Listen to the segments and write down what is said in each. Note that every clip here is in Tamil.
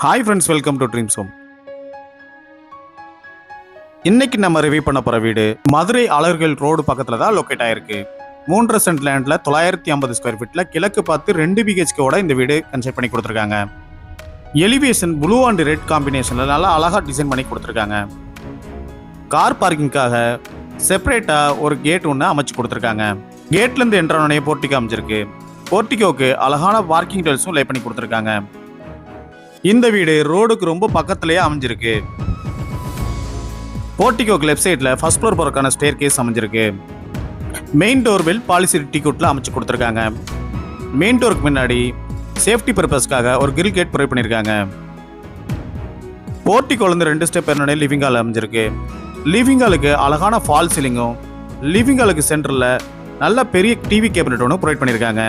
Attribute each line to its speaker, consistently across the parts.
Speaker 1: Hi friends, welcome to dreams home. இன்னைக்கு நம்ம ரிவ்யூ பண்ண போகிற வீடு மதுரை அழகர்கள் ரோடு பக்கத்தில் தான் லொக்கேட் ஆயிருக்கு. 3 சென்ட் லேண்டில் 950 ஸ்கொயர் ஃபீட்டில் கிழக்கு பார்த்து 2 BHKவோட இந்த வீடு கன்ஸ்ட்ரக்ட் பண்ணி கொடுத்துருக்காங்க. எலிவேஷன் ப்ளூ அண்ட் ரெட் காம்பினேஷனில் நல்லா அழகாக டிசைன் பண்ணி கொடுத்துருக்காங்க. கார் பார்க்கிங்காக செப்பரேட்டாக ஒரு கேட் ஒன்று அமைச்சு கொடுத்துருக்காங்க. கேட்லேருந்து என்ட்ரானே போர்ட்டிகோ அமைஞ்சிருக்கு. போர்ட்டிகோவுக்கு அழகான பார்க்கிங் டெல்ஸும் லே பண்ணி கொடுத்துருக்காங்க. இந்த வீடு ரோடுக்கு ரொம்ப பக்கத்திலேயே அமைஞ்சிருக்கு. போர்ட்டிகோக்கு லெஃப்ட் சைடில் ஃபர்ஸ்ட் ஃப்ளோர் போறதுக்கான ஸ்டேர் கேஸ் அமைஞ்சிருக்கு. மெயின் டோர் பெல் பாலிசிட்டி கோட்ல அமைச்சு கொடுத்துருக்காங்க. மெயின் டோருக்கு முன்னாடி சேஃப்டி பர்பஸ்க்காக ஒரு கிரில் கேட் ப்ரொவைட் பண்ணியிருக்காங்க. போர்ட்டிகோலேருந்து 2 ஸ்டெப் என்னோட லிவிங் ஹால் அமைஞ்சிருக்கு. லிவிங் ஹாலுக்கு அழகான ஃபால் சீலிங்கும் லிவிங் ஹாலுக்கு சென்டரில் நல்ல பெரிய டிவி கேபினட் ஒன்று ப்ரொவைட் பண்ணியிருக்காங்க.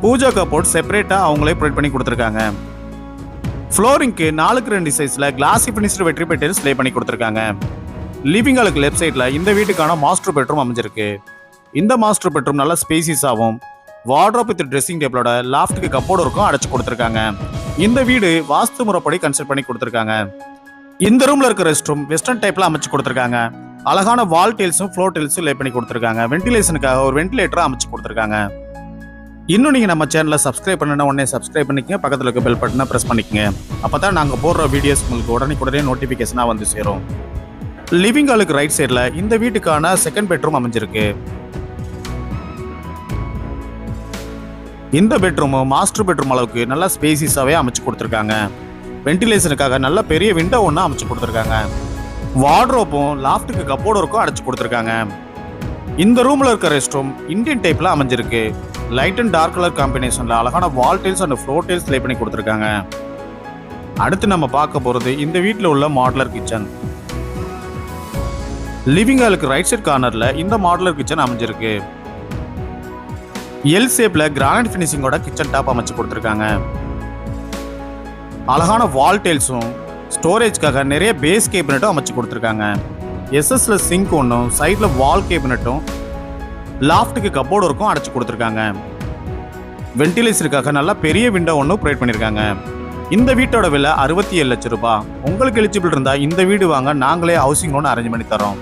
Speaker 1: பூஜா கப்போர்ட் செப்பரேட்டாக அவங்களே ப்ரொவைட் பண்ணி கொடுத்துருக்காங்க. ஃப்ளோரிங்க்கு 4x2 சைஸில் கிளாசி ஃபினிஷ்டு வெட்ரி பெட்டல்ஸ் லே பண்ணி கொடுத்துருக்காங்க. லிவிங் ஹாலுக்கு லெஃப்ட் சைடில் இந்த வீட்டுக்கான மாஸ்டர் பெட்ரூம் அமைஞ்சிருக்கு. இந்த மாஸ்டர் பெட்ரூம் நல்லா ஸ்பேசியஸாகவும் வார்ட்ரோப் வித் ட்ரெஸ்ஸிங் டேபிளோட லாஃப்ட்டுக்கு கப்போர்டு இருக்கும் அடைச்சு கொடுத்துருக்காங்க. இந்த வீடு வாஸ்து முறைப்படி கன்ஸ்ட்ரக்ட் பண்ணி கொடுத்துருக்காங்க. இந்த ரூம்ல இருக்க ரெஸ்ட் ரூம் வெஸ்டர்ன் டைப்ல அமைச்சு கொடுத்துருக்காங்க. அழகான வால் டைல்ஸும் ஃப்ளோர் டைல்ஸும் லே பண்ணி கொடுத்துருக்காங்க. வென்டிலேஷனுக்காக ஒரு வென்டிலேட்டரும் அமைச்சு கொடுத்துருக்காங்க. இன்னும் நீங்கள் நம்ம சேனலை சப்ஸ்கிரைப் பண்ணனா உடனே சப்ஸ்கிரைப் பண்ணிக்கங்க. பக்கத்தில் இருக்க பெல் பட்டனை ப்ரெஸ் பண்ணிக்கங்க. அப்போ தான் நாங்கள் போடுற வீடியோஸ் உங்களுக்கு உடனே நோட்டிஃபிகேஷனாக வந்து சேரும். லிவிங் ஹாலுக்கு ரைட் சைடில் இந்த வீட்டுக்கான செகண்ட் பெட்ரூம் அமைஞ்சிருக்கு. இந்த பெட்ரூமும் மாஸ்டர் பெட்ரூம் அளவுக்கு நல்லா ஸ்பேசியஸாகவே அமைச்சு கொடுத்துருக்காங்க. வென்டிலேஷனுக்காக நல்ல பெரிய விண்டோ ஒன்று அமைச்சு கொடுத்துருக்காங்க. வார்ட்ரோப்பும் லாஃப்ட்டுக்கு கப்போர்டு இருக்கும் அடைச்சு கொடுத்துருக்காங்க. இந்த ரூமில் இருக்க ரெஸ்ட் ரூம் இந்தியன் டைப்பில் அமைஞ்சிருக்கு. லைட் அண்ட் டார்க் கலர் காம்பினேஷனில் அழகான வால் டைல்ஸ் அண்ட் ஃப்ளோர் டைல்ஸ் லே பண்ணி கொடுத்துருக்காங்க. அடுத்து நம்ம பார்க்க போகிறது இந்த வீட்டில் உள்ள மாடுலர் கிச்சன். லிவிங் ஹாலுக்கு ரைட் சைட் கார்னரில் இந்த மாடுலர் கிச்சன் அமைஞ்சிருக்கு. எல் ஷேப்பில் கிரானைட் ஃபினிஷிங்கோட கிச்சன் டாப் அமைச்சு கொடுத்துருக்காங்க. அழகான வால் டைல்ஸும் ஸ்டோரேஜ்க்காக நிறைய பேஸ் கேபினட்டும் அமைச்சு கொடுத்துருக்காங்க. எஸ்எஸ்ல சிங்க் ஒன்றும் சைடில் வால் கேபினட்டும் லாஃப்ட்டுக்கு கப்போர்டு இருக்கும் அடைச்சு கொடுத்துருக்காங்க. வென்டிலேஷனுக்காக நல்லா பெரிய விண்டோ ஒன்று ப்ரொவைட் பண்ணியிருக்காங்க. இந்த வீட்டோட விலை 67 லட்சம் ரூபாய். உங்களுக்கு எலிஜிபிள் இருந்தால் இந்த வீடு வாங்க நாங்களே ஹவுசிங் லோன் அரேஞ்ச் பண்ணி தரோம்.